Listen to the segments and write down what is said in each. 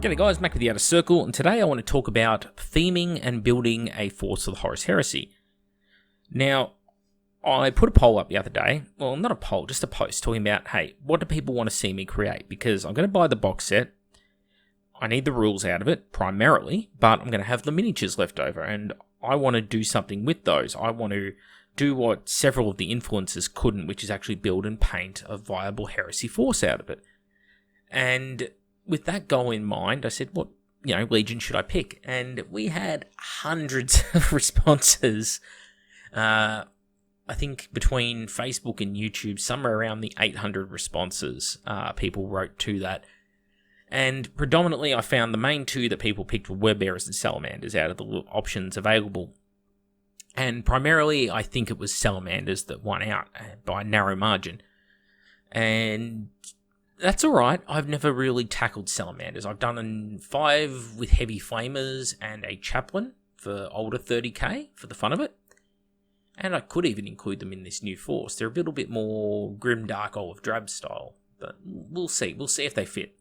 G'day guys, Mac with the Outer Circle, and today I want to talk about theming and building a Force of the Horus Heresy. Now, I put a poll up the other day, well not a poll, just a post talking about, hey, what do people want to see me create? Because I'm going to buy the box set, I need the rules out of it, primarily, but I'm going to have the miniatures left over, and I want to do something with those. I want to do what several of the influencers couldn't, which is actually build and paint a viable Heresy Force out of it. And with that goal in mind, I said, what, Legion should I pick? And we had hundreds of responses. I think between Facebook and YouTube, somewhere around the 800 responses people wrote to that. And predominantly, I found the main two that people picked were Webbearers and Salamanders out of the options available. And primarily, I think it was Salamanders that won out by a narrow margin. And that's alright, I've never really tackled Salamanders. I've done 5 with Heavy Flamers and a Chaplain for older 30k, for the fun of it. And I could even include them in this new force. They're a little bit more grim, dark, olive drab style. But we'll see. We'll see if they fit.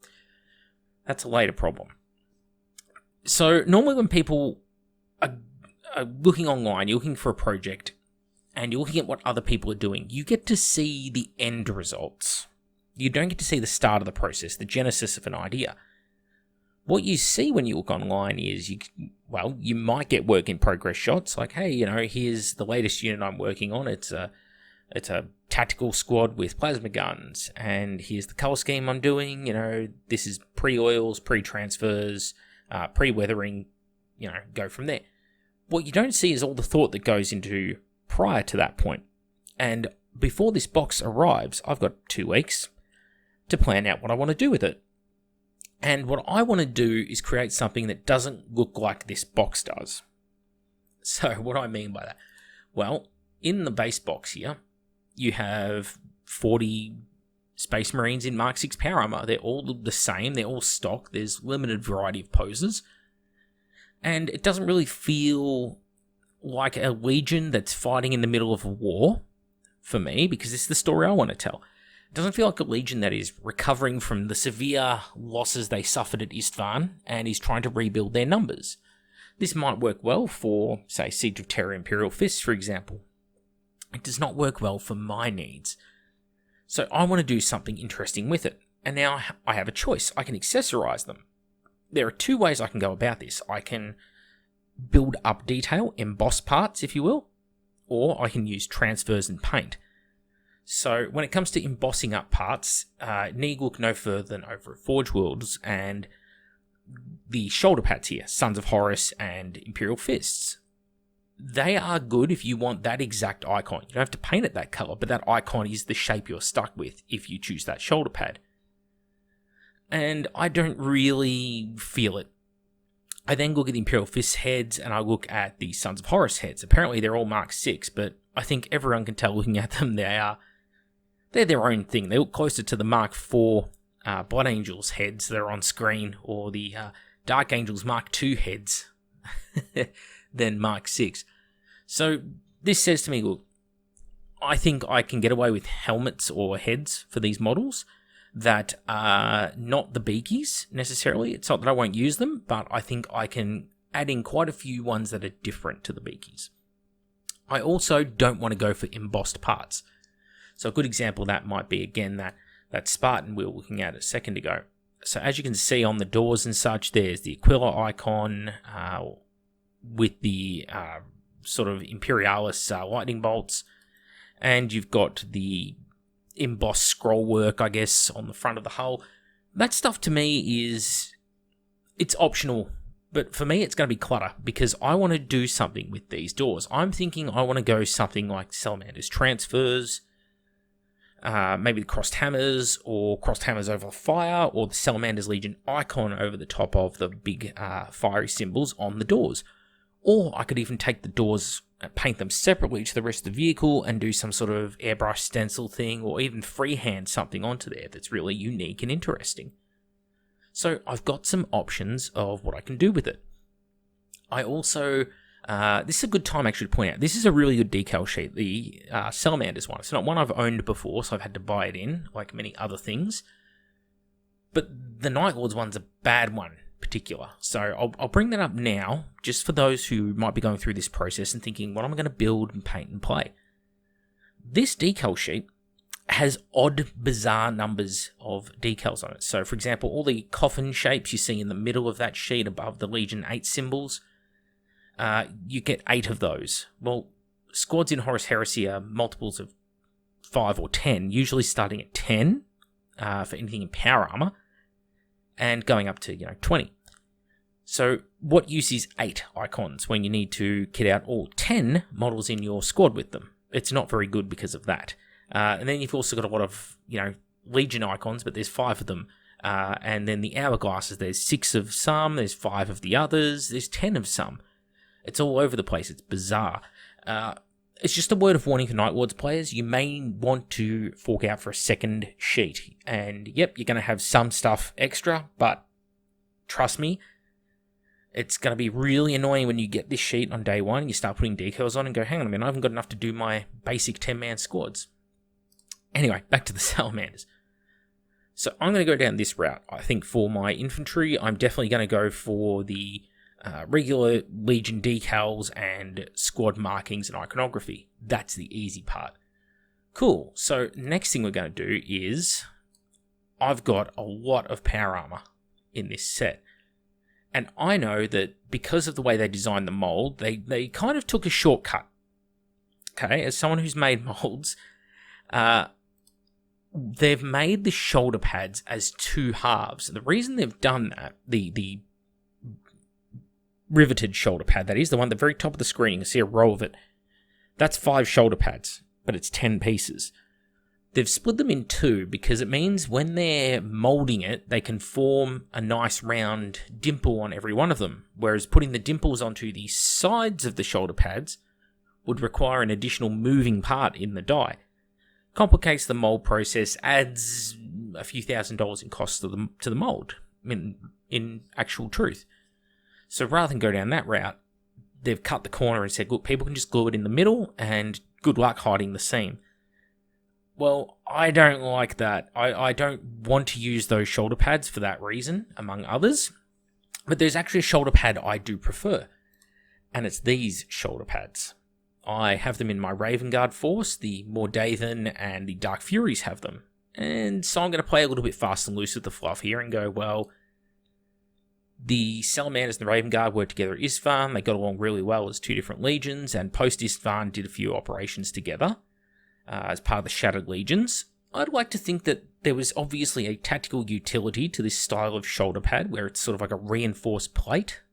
That's a later problem. So normally when people are looking online, you're looking for a project, and you're looking at what other people are doing, you get to see the end results. You don't get to see the start of the process, the genesis of an idea. What you see when you look online is, you might get work in progress shots, like, hey, here's the latest unit I'm working on. It's a tactical squad with plasma guns, and here's the color scheme I'm doing. This is pre-oils, pre-transfers, pre-weathering. Go from there. What you don't see is all the thought that goes into prior to that point. And before this box arrives, I've got 2 weeks to plan out what I want to do with it. And what I want to do is create something that doesn't look like this box does. So what do I mean by that? Well, in the base box here, you have 40 Space Marines in Mark 6 power armor. They're all the same, they're all stock, there's limited variety of poses. And it doesn't really feel like a Legion that's fighting in the middle of a war for me, because it's the story I want to tell. It doesn't feel like a Legion that is recovering from the severe losses they suffered at Istvan and is trying to rebuild their numbers. This might work well for, say, Siege of Terra Imperial Fists, for example. It does not work well for my needs. So I want to do something interesting with it. And now I have a choice. I can accessorize them. There are 2 ways I can go about this. I can build up detail, emboss parts, if you will, or I can use transfers and paint. So when it comes to embossing up parts, need look no further than over at Forge Worlds and the shoulder pads here, Sons of Horus and Imperial Fists. They are good if you want that exact icon. You don't have to paint it that color, but that icon is the shape you're stuck with if you choose that shoulder pad. And I don't really feel it. I then look at the Imperial Fist heads and I look at the Sons of Horus heads. Apparently they're all Mark 6, but I think everyone can tell looking at them they're their own thing. They look closer to the Mark 4 Blood Angels heads that are on screen, or the Dark Angels Mark 2 heads than Mark 6. So this says to me, look, I think I can get away with helmets or heads for these models that are not the beakies necessarily. It's not that I won't use them, but I think I can add in quite a few ones that are different to the beakies. I also don't want to go for embossed parts. So a good example of that might be, again, that Spartan we were looking at a second ago. So as you can see on the doors and such, there's the Aquila icon with the sort of Imperialis lightning bolts, and you've got the embossed scroll work, I guess, on the front of the hull. That stuff to me it's optional, but for me it's going to be clutter, because I want to do something with these doors. I'm thinking I want to go something like Salamander's transfers, maybe the crossed hammers, or crossed hammers over fire, or the Salamander's Legion icon over the top of the big fiery symbols on the doors. Or I could even take the doors, paint them separately to the rest of the vehicle and do some sort of airbrush stencil thing, or even freehand something onto there that's really unique and interesting. So I've got some options of what I can do with it. I also This is a good time actually to point out. This is a really good decal sheet, the Salamanders one. It's not one I've owned before, so I've had to buy it in, like many other things. But the Night Lords one's a bad one, particular. So I'll bring that up now, just for those who might be going through this process and thinking, what am I going to build and paint and play? This decal sheet has odd, bizarre numbers of decals on it. So, for example, all the coffin shapes you see in the middle of that sheet above the Legion 8 symbols, you get 8 of those. Well, squads in Horus Heresy are multiples of 5 or 10, usually starting at 10 for anything in power armor, and going up to 20. So what use is 8 icons when you need to kit out all 10 models in your squad with them? It's not very good because of that. And then you've also got a lot of Legion icons, but there's 5 of them. And then the hourglasses, there's 6 of some, there's 5 of the others, there's 10 of some. It's all over the place. It's bizarre. It's just a word of warning for Night Lords players. You may want to fork out for a second sheet. And yep, you're going to have some stuff extra, but trust me, it's going to be really annoying when you get this sheet on day one and you start putting decals on and go, hang on a minute, I haven't got enough to do my basic 10-man squads. Anyway, back to the Salamanders. So I'm going to go down this route. I think for my infantry, I'm definitely going to go for the regular Legion decals and squad markings and iconography. That's the easy part. Cool. So next thing we're going to do is I've got a lot of power armor in this set. And I know that because of the way they designed the mold, they kind of took a shortcut. Okay, as someone who's made molds, they've made the shoulder pads as 2 halves. And the reason they've done that, the riveted shoulder pad, that is, the one at the very top of the screen, you can see a row of it, that's 5 shoulder pads, but it's 10 pieces. They've split them in 2 because it means when they're molding it, they can form a nice round dimple on every one of them, whereas putting the dimples onto the sides of the shoulder pads would require an additional moving part in the die. Complicates the mold process, adds a few $1,000s in cost to the mold, in actual truth. So rather than go down that route, they've cut the corner and said, look, people can just glue it in the middle and good luck hiding the seam. Well, I don't like that. I don't want to use those shoulder pads for that reason, among others. But there's actually a shoulder pad I do prefer, and it's these shoulder pads. I have them in my Raven Guard force, the Mordaven and the Dark Furies have them. And so I'm going to play a little bit fast and loose with the fluff here and go, well, the Salamanders and the Raven Guard worked together at Isfahan. They got along really well as 2 different legions, and post-Isfahan did a few operations together. As part of the Shattered Legions. I'd like to think that there was obviously a tactical utility to this style of shoulder pad, where it's sort of like a reinforced plate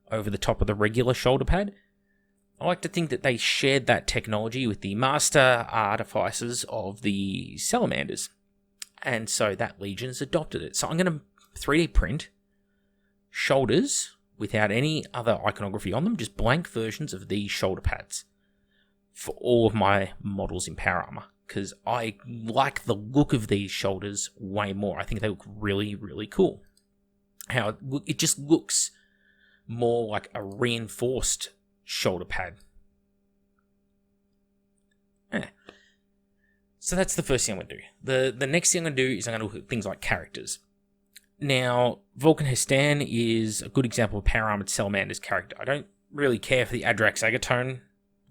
over the top of the regular shoulder pad. I like to think that they shared that technology with the master artificers of the Salamanders, and so that Legion's adopted it. So I'm going to 3D print shoulders without any other iconography on them, just blank versions of these shoulder pads for all of my models in power armor, because I like the look of these shoulders way more. I think they look really, really cool. How it just looks more like a reinforced shoulder pad. So that's the first thing I'm going to do. The next thing I'm going to do is I'm going to look at things like characters. Now, Vulcan Hestan is a good example of power armored Salamander's character. I don't really care for the Adrax Agatone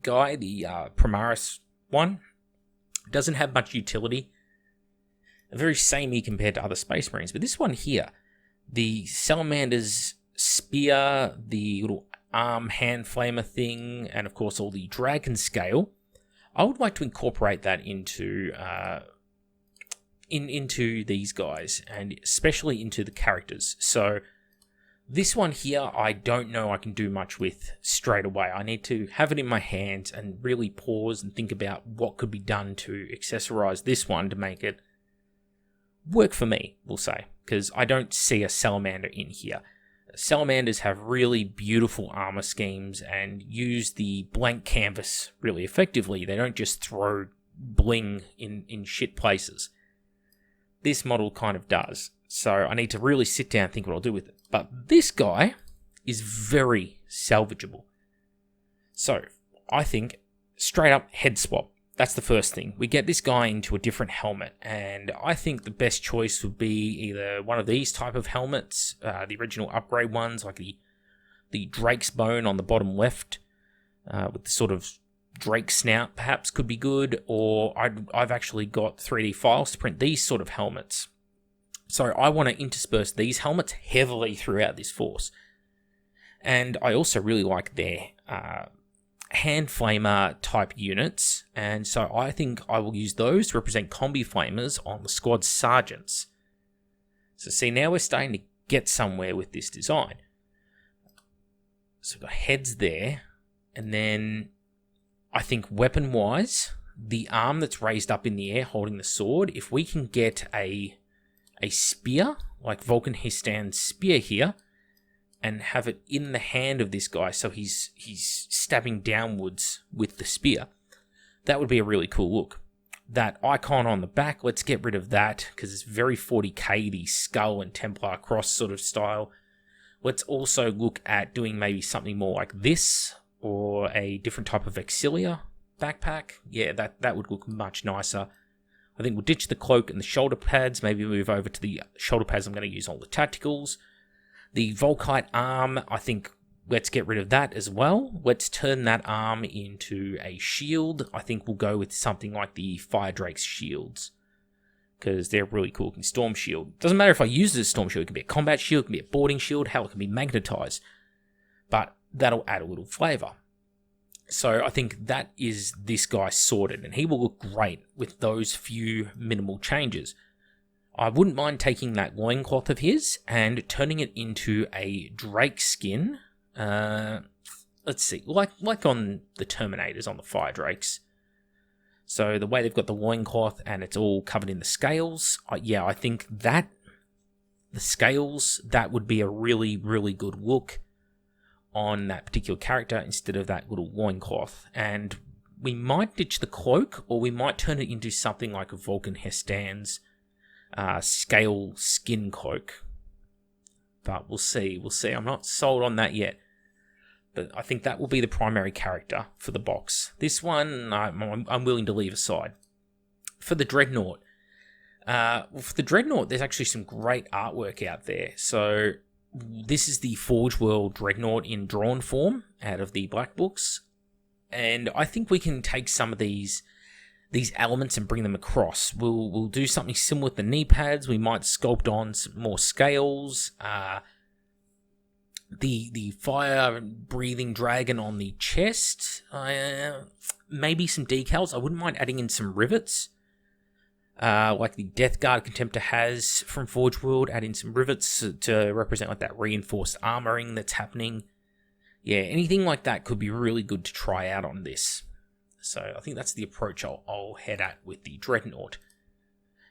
guy, the Primaris one. Doesn't have much utility. Very samey compared to other Space Marines. But this one here, the Salamander's spear, the little arm hand flamer thing, and of course all the dragon scale, I would like to incorporate that into into these guys, and especially into the characters. So this one here, I don't know I can do much with straight away. I need to have it in my hands and really pause and think about what could be done to accessorize this one to make it work for me, we'll say, because I don't see a salamander in here. Salamanders have really beautiful armor schemes and use the blank canvas really effectively. They don't just throw bling in shit places. This model kind of does. So I need to really sit down and think what I'll do with it. But this guy is very salvageable. So I think straight up head swap. that's the first thing. We get this guy into a different helmet, and I think the best choice would be either one of these type of helmets, the original upgrade ones, like the Drake's Bone on the bottom left, with the sort of Drake snout perhaps could be good, or I've actually got 3D files to print these sort of helmets. So I want to intersperse these helmets heavily throughout this force. And I also really like their hand flamer type units, and so I think I will use those to represent combi flamers on the squad sergeants. So see, now we're starting to get somewhere with this design. So we've got heads there, and then I think weapon-wise, the arm that's raised up in the air holding the sword, if we can get a spear, like Vulcan Histan's spear here, and have it in the hand of this guy, so he's stabbing downwards with the spear, that would be a really cool look. That icon on the back, let's get rid of that, because it's very 40k, the skull and Templar cross sort of style. Let's also look at doing maybe something more like this, or a different type of Auxilia backpack. Yeah, that would look much nicer. I think we'll ditch the cloak and the shoulder pads, maybe move over to the shoulder pads I'm going to use on the tacticals. The Volkite arm, I think let's get rid of that as well. Let's turn that arm into a shield. I think we'll go with something like the Fire Drake's shields, because they're really cool. It can Storm Shield. Doesn't matter if I use it as Storm Shield. It can be a combat shield, it can be a boarding shield, hell, it can be magnetized. But that'll add a little flavor. So I think that is this guy sorted, and he will look great with those few minimal changes. I wouldn't mind taking that loincloth of his and turning it into a Drake skin. Let's see, like on the Terminators, on the Fire Drakes. So the way they've got the loincloth and it's all covered in the scales, yeah, I think that, the scales, that would be a really, really good look on that particular character instead of that little loincloth. And we might ditch the cloak, or we might turn it into something like a Vulcan Histan's scale skin cloak, but we'll see. I'm not sold on that yet, but I think that will be the primary character for the box. This one I'm willing to leave aside. For the Dreadnought, there's actually some great artwork out there. So this is the Forge World Dreadnought in drawn form out of the Black Books, and I think we can take some of these elements and bring them across. We'll do something similar with the knee pads. We might sculpt on some more scales. The fire-breathing dragon on the chest. Maybe some decals. I wouldn't mind adding in some rivets. Like the Death Guard Contemptor has from Forge World. Add in some rivets to represent like that reinforced armoring that's happening. Yeah, anything like that could be really good to try out on this. So I think that's the approach I'll head at with the Dreadnought.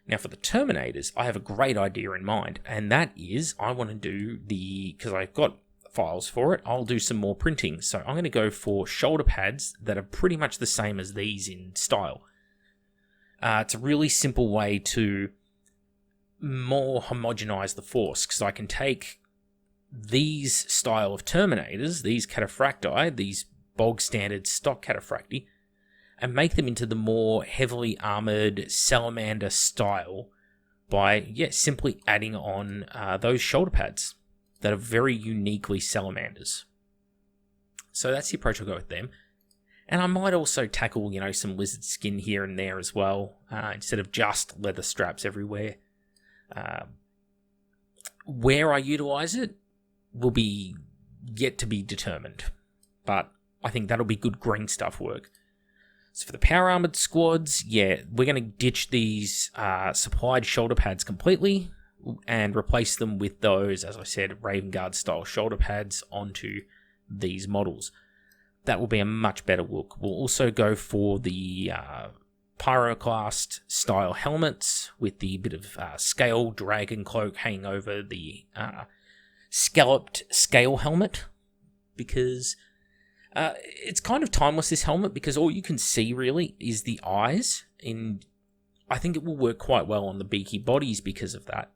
Now for the Terminators, I have a great idea in mind, and that is I want to do because I've got files for it, I'll do some more printing. So I'm going to go for shoulder pads that are pretty much the same as these in style. It's a really simple way to more homogenize the force, because I can take these style of Terminators, these cataphracti, these bog standard stock cataphracti, and make them into the more heavily armored salamander style by, simply adding on those shoulder pads that are very uniquely salamanders. So that's the approach I'll go with them. And I might also tackle, some lizard skin here and there as well, instead of just leather straps everywhere. Where I utilize it will be yet to be determined, but I think that'll be good green stuff work. So for the power armored squads, we're going to ditch these supplied shoulder pads completely and replace them with those, as I said, Raven Guard style shoulder pads onto these models. That will be a much better look. We'll also go for the Pyroclast style helmets with the bit of scale dragon cloak hanging over the scalloped scale helmet, because it's kind of timeless, this helmet, because all you can see really is the eyes, and I think it will work quite well on the beaky bodies because of that.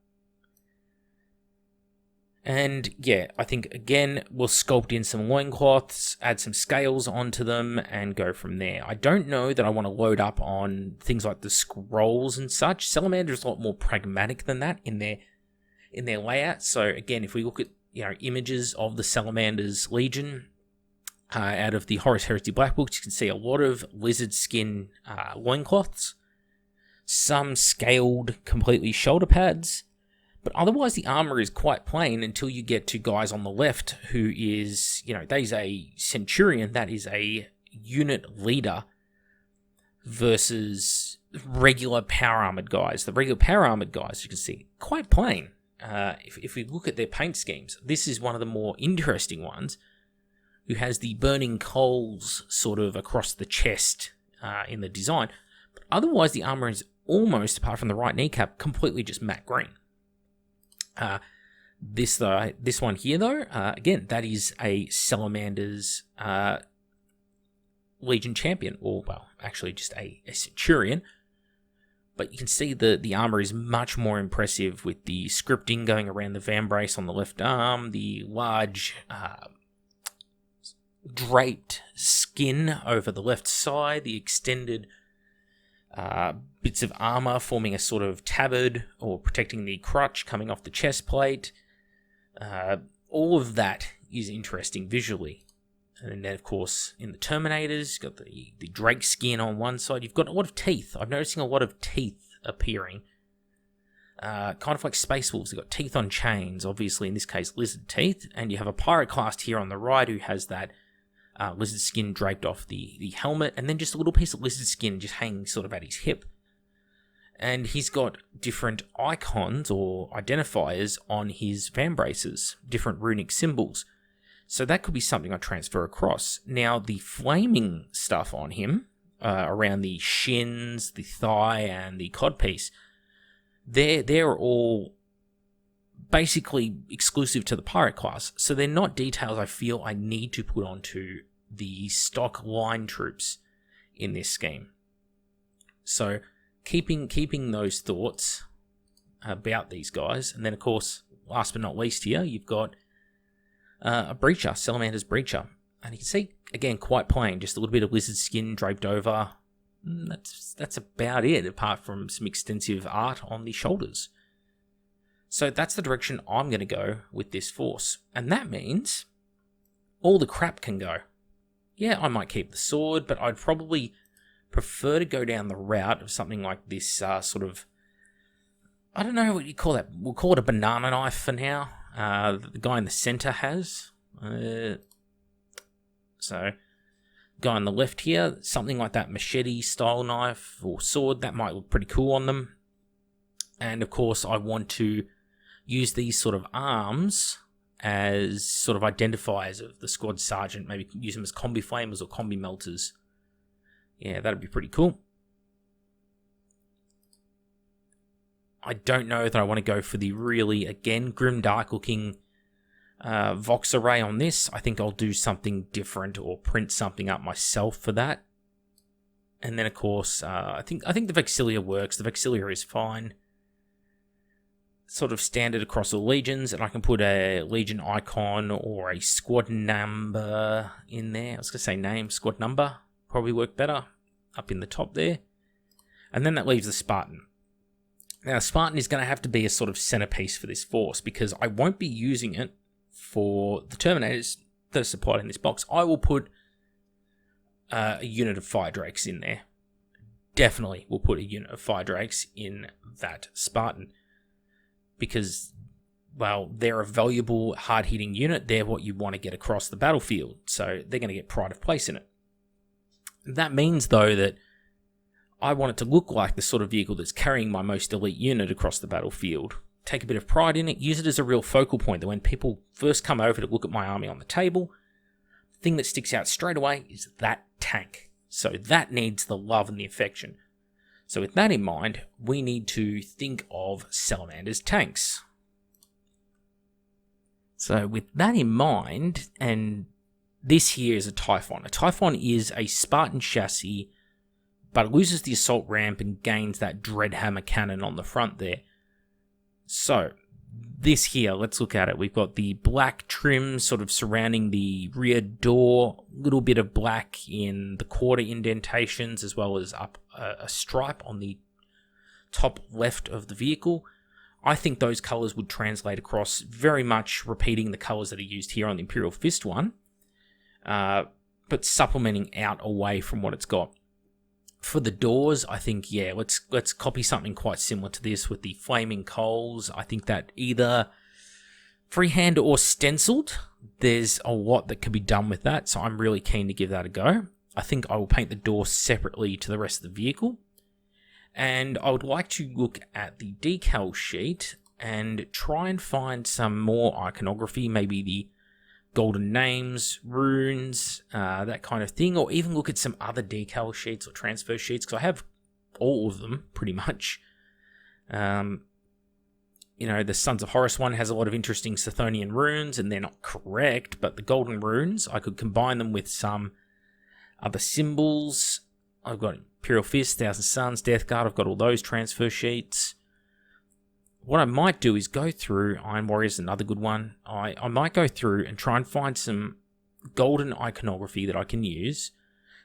And yeah, I think again, we'll sculpt in some loincloths, add some scales onto them, and go from there. I don't know that I want to load up on things like the scrolls and such. Salamander's a lot more pragmatic than that in their layout. So again, if we look at images of the Salamander's Legion out of the Horus Heresy Black Books, you can see a lot of lizard skin loincloths, some scaled completely shoulder pads. But otherwise, the armor is quite plain until you get to guys on the left who is, that is a Centurion, that is a unit leader versus regular power armored guys. The regular power armored guys, you can see, quite plain. If we look at their paint schemes, this is one of the more interesting ones, who has the burning coals sort of across the chest in the design. But otherwise, the armor is almost, apart from the right kneecap, completely just matte green. This one here, though, again, that is a Salamander's Legion champion, or, well, actually just a Centurion. But you can see the armor is much more impressive with the scripting going around the vambrace on the left arm, the large draped skin over the left side, the extended bits of armor forming a sort of tabard or protecting the crutch coming off the chest plate. All of that is interesting visually. And then, of course, in the Terminators, you've got the Drake skin on one side. You've got a lot of teeth. I'm noticing a lot of teeth appearing. Kind of like Space Wolves. They've got teeth on chains, obviously, in this case, lizard teeth. And you have a Pyroclast here on the right who has that lizard skin draped off the helmet. And then just a little piece of lizard skin just hanging sort of at his hip. And he's got different icons or identifiers on his vambraces, different runic symbols. So that could be something I transfer across. Now, the flaming stuff on him, around the shins, the thigh, and the codpiece, they're all basically exclusive to the pirate class. So they're not details I feel I need to put onto the stock line troops in this scheme. So keeping those thoughts about these guys. And then, of course, last but not least here, you've got a breacher, Salamander's breacher. And you can see, again, quite plain, just a little bit of lizard skin draped over. That's about it, apart from some extensive art on the shoulders. So that's the direction I'm going to go with this force. And that means all the crap can go. Yeah, I might keep the sword, but I'd probably prefer to go down the route of something like this sort of, I don't know what you call that. We'll call it a banana knife for now. The guy in the center has. So, guy on the left here, something like that machete style knife or sword, that might look pretty cool on them. And of course, I want to use these sort of arms as sort of identifiers of the squad sergeant. Maybe use them as combi flamers or combi melters. Yeah, that'd be pretty cool. I don't know that I want to go for the really, again, grim dark looking Vox array on this. I think I'll do something different or print something up myself for that. And then, of course, I think the Vexilia works. The Vexilia is fine. Sort of standard across all legions, and I can put a legion icon or a squad number in there. I was going to say name, squad number. Probably work better up in the top there. And then that leaves the Spartan. Now, Spartan is going to have to be a sort of centerpiece for this force because I won't be using it for the Terminators that are supplied in this box. I will put a unit of Fire Drakes in there. Definitely will put a unit of Fire Drakes in that Spartan because, well, they're a valuable, hard-hitting unit. They're what you want to get across the battlefield, so they're going to get pride of place in it. That means, though, that I want it to look like the sort of vehicle that's carrying my most elite unit across the battlefield. Take a bit of pride in it, use it as a real focal point that when people first come over to look at my army on the table, the thing that sticks out straight away is that tank. So that needs the love and the affection. So with that in mind, we need to think of Salamander's tanks. So with that in mind, and this here is a Typhon. A Typhon is a Spartan chassis, but it loses the assault ramp and gains that Dreadhammer cannon on the front there. So, this here, let's look at it. We've got the black trim sort of surrounding the rear door, little bit of black in the quarter indentations, as well as up a stripe on the top left of the vehicle. I think those colours would translate across, very much repeating the colours that are used here on the Imperial Fist one, but supplementing out away from what it's got. For the doors, I think, yeah, let's copy something quite similar to this with the flaming coals. I think that either freehand or stenciled, there's a lot that could be done with that, so I'm really keen to give that a go. I think I will paint the door separately to the rest of the vehicle. And I would like to look at the decal sheet and try and find some more iconography, maybe the golden names, runes, that kind of thing, or even look at some other decal sheets or transfer sheets, because I have all of them, pretty much. You know, the Sons of Horus one has a lot of interesting Sithonian runes, and they're not correct, but the golden runes, I could combine them with some other symbols. I've got Imperial Fist, Thousand Suns, Death Guard, I've got all those transfer sheets. What I might do is go through, Iron Warrior is another good one, I might go through and try and find some golden iconography that I can use,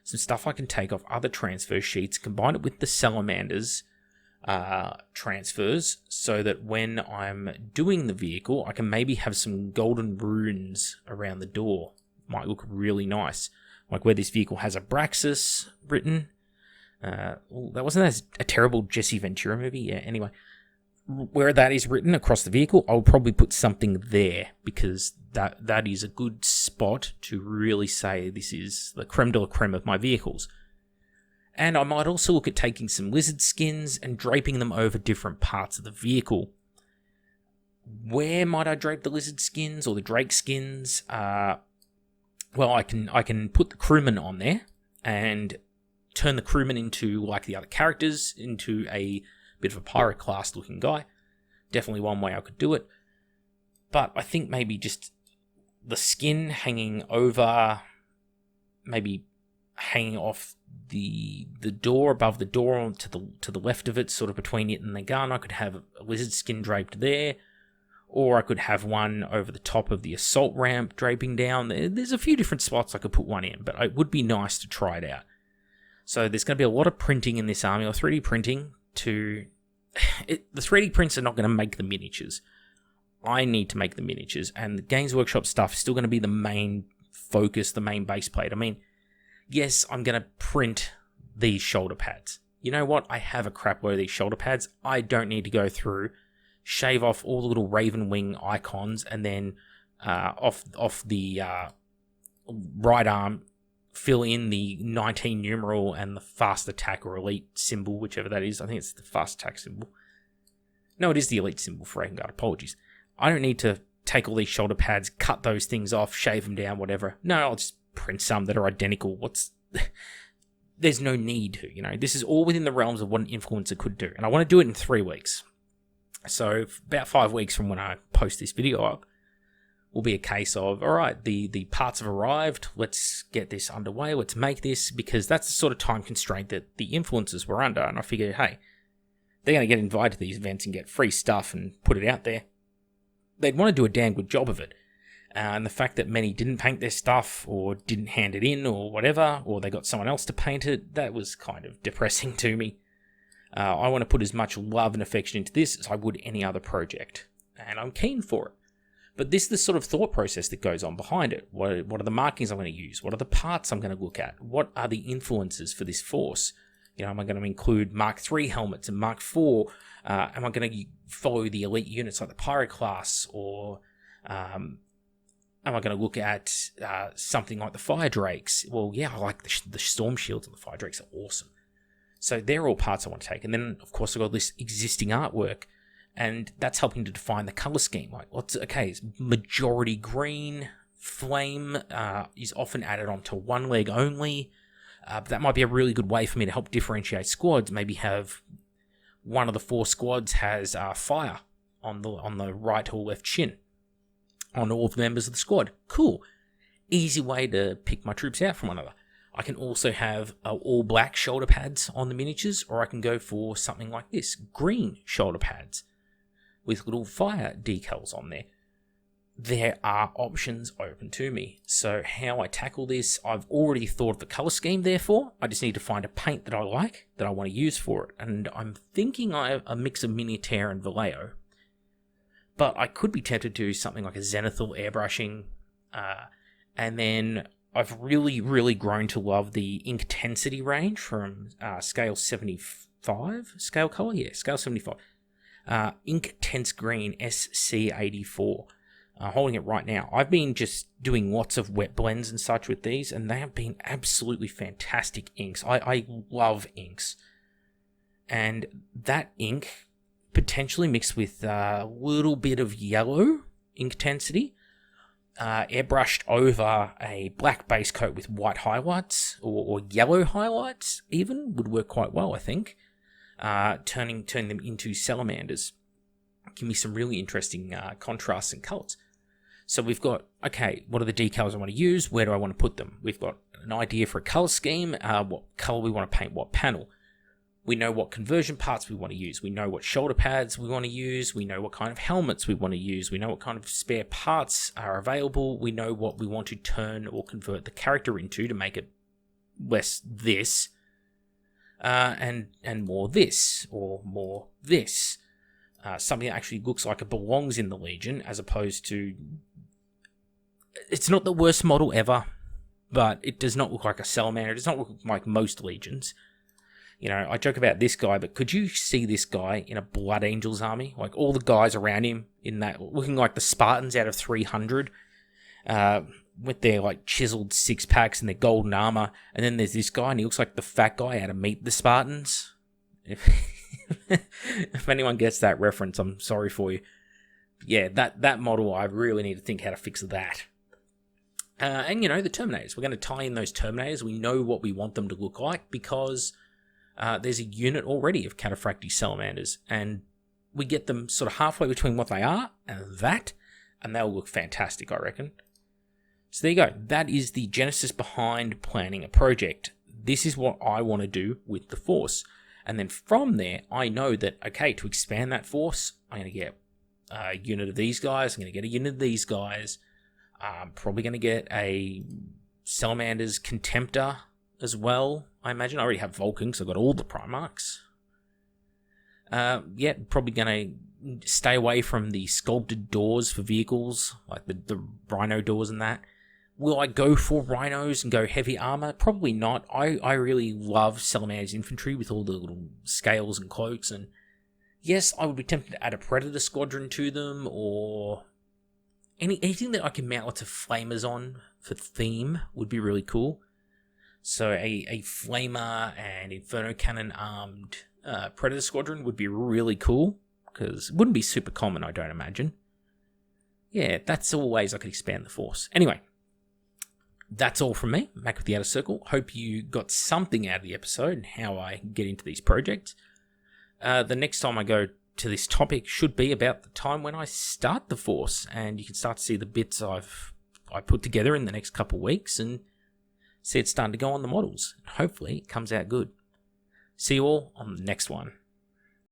some stuff I can take off other transfer sheets, combine it with the Salamanders transfers, so that when I'm doing the vehicle, I can maybe have some golden runes around the door. Might look really nice. Like where this vehicle has Abraxas written. That wasn't a terrible Jesse Ventura movie? Yeah, anyway. Where that is written across the vehicle, I'll probably put something there, because that is a good spot to really say this is the creme de la creme of my vehicles. And I might also look at taking some lizard skins and draping them over different parts of the vehicle. Where might I drape the lizard skins or the drake skins? Well, I can put the crewman on there and turn the crewman into, like the other characters, into a bit of a pyroclast looking guy. Definitely one way I could do it. But I think maybe just the skin hanging over, maybe hanging off the door, above the door to the left of it, sort of between it and the gun. I could have a lizard skin draped there, or I could have one over the top of the assault ramp draping down. There's a few different spots I could put one in, but it would be nice to try it out. So there's going to be a lot of printing in this army, or 3D printing. The 3D prints are not going to make the miniatures. I need to make the miniatures, and the Games Workshop stuff is still going to be the main focus, the main base plate. I mean, yes, I'm going to print these shoulder pads. You know what? I have a crap load of these shoulder pads. I don't need to go through, shave off all the little Raven Wing icons, and then off the right arm, fill in the 19 numeral and the fast attack or elite symbol, whichever that is. I think it's the fast attack symbol. No, it is the elite symbol for Raven Guard. Apologies. I don't need to take all these shoulder pads, cut those things off, shave them down, whatever. No, I'll just print some that are identical. There's no need to, you know. This is all within the realms of what an influencer could do. And I want to do it in 3 weeks. So about 5 weeks from when I post this video up, will be a case of, all right, the parts have arrived, let's get this underway, let's make this, because that's the sort of time constraint that the influencers were under. And I figured, hey, they're going to get invited to these events and get free stuff and put it out there. They'd want to do a damn good job of it. And the fact that many didn't paint their stuff, or didn't hand it in, or whatever, or they got someone else to paint it, that was kind of depressing to me. I want to put as much love and affection into this as I would any other project. And I'm keen for it. But this is the sort of thought process that goes on behind it. What are the markings I'm going to use? What are the parts I'm going to look at? What are the influences for this force? You know, am I going to include Mark III helmets and Mark IV? Am I going to follow the elite units like the Pyroclasts? Or am I going to look at something like the Fire Drakes? Well, yeah, I like the Storm Shields, and the Fire Drakes are awesome. So they're all parts I want to take. And then, of course, I've got this existing artwork. And that's helping to define the color scheme. Like, it's majority green. Flame is often added onto one leg only. But that might be a really good way for me to help differentiate squads. Maybe have one of the 4 squads has fire on the right or left shin on all of the members of the squad. Cool. Easy way to pick my troops out from one another. I can also have all black shoulder pads on the miniatures, or I can go for something like this, green shoulder pads. with little fire decals on there. There are options open to me. So how I tackle this, I've already thought of the color scheme, therefore. I just need to find a paint that I like, that I want to use for it. And I'm thinking I have a mix of Miniature and Vallejo. But I could be tempted to do something like a zenithal airbrushing. And then I've really grown to love the Inkintensity range from scale 75? Scale color? Yeah, scale 75. Inktense Green SC84. Holding it right now. I've been just doing lots of wet blends and such with these, and they have been absolutely fantastic inks. I love inks. And that ink, potentially mixed with a little bit of yellow Inkintensity, airbrushed over a black base coat with white highlights, or yellow highlights even, would work quite well, I think. Turning them into salamanders. Give me some really interesting contrasts and colours. So we've got, okay, what are the decals I want to use? Where do I want to put them? We've got an idea for a colour scheme, what colour we want to paint what panel. We know what conversion parts we want to use. We know what shoulder pads we want to use. We know what kind of helmets we want to use. We know what kind of spare parts are available. We know what we want to turn or convert the character into to make it less this, and more this, or more this. Something that actually looks like it belongs in the Legion, as opposed to... It's not the worst model ever, but it does not look like a Salamander. It does not look like most Legions. You know, I joke about this guy, but could you see this guy in a Blood Angels army? Like, all the guys around him in that, looking like the Spartans out of 300, with their, like, chiseled six-packs and their golden armor. And then there's this guy, and he looks like the fat guy out of Meet the Spartans. If anyone gets that reference, I'm sorry for you. Yeah, that model, I really need to think how to fix that. And, you know, the Terminators. We're going to tie in those Terminators. We know what we want them to look like because there's a unit already of Cataphractii Salamanders. And we get them sort of halfway between what they are and that. And they'll look fantastic, I reckon. So there you go. That is the genesis behind planning a project. This is what I want to do with the Force. And then from there, I know that, okay, to expand that Force, I'm going to get a unit of these guys. I'm going to get a unit of these guys. I'm probably going to get a Salamander's Contemptor as well, I imagine. I already have Vulcan, so I've got all the Primarchs. Yeah, probably going to stay away from the sculpted doors for vehicles, like the Rhino doors and that. Will I go for Rhinos and go heavy armor? Probably not. I really love Salamander's infantry with all the little scales and cloaks, and yes, I would be tempted to add a Predator squadron to them, or anything that I can mount lots of flamers on for theme would be really cool. So a flamer and Inferno Cannon armed Predator squadron would be really cool, because it wouldn't be super common, I don't imagine. Yeah, that's all ways I could expand the Force. Anyway, that's all from me, Mac with the Outer Circle. Hope you got something out of the episode and how I get into these projects. The next time I go to this topic should be about the time when I start the Force, and you can start to see the bits I put together in the next couple of weeks and see it's starting to go on the models. Hopefully it comes out good. See you all on the next one.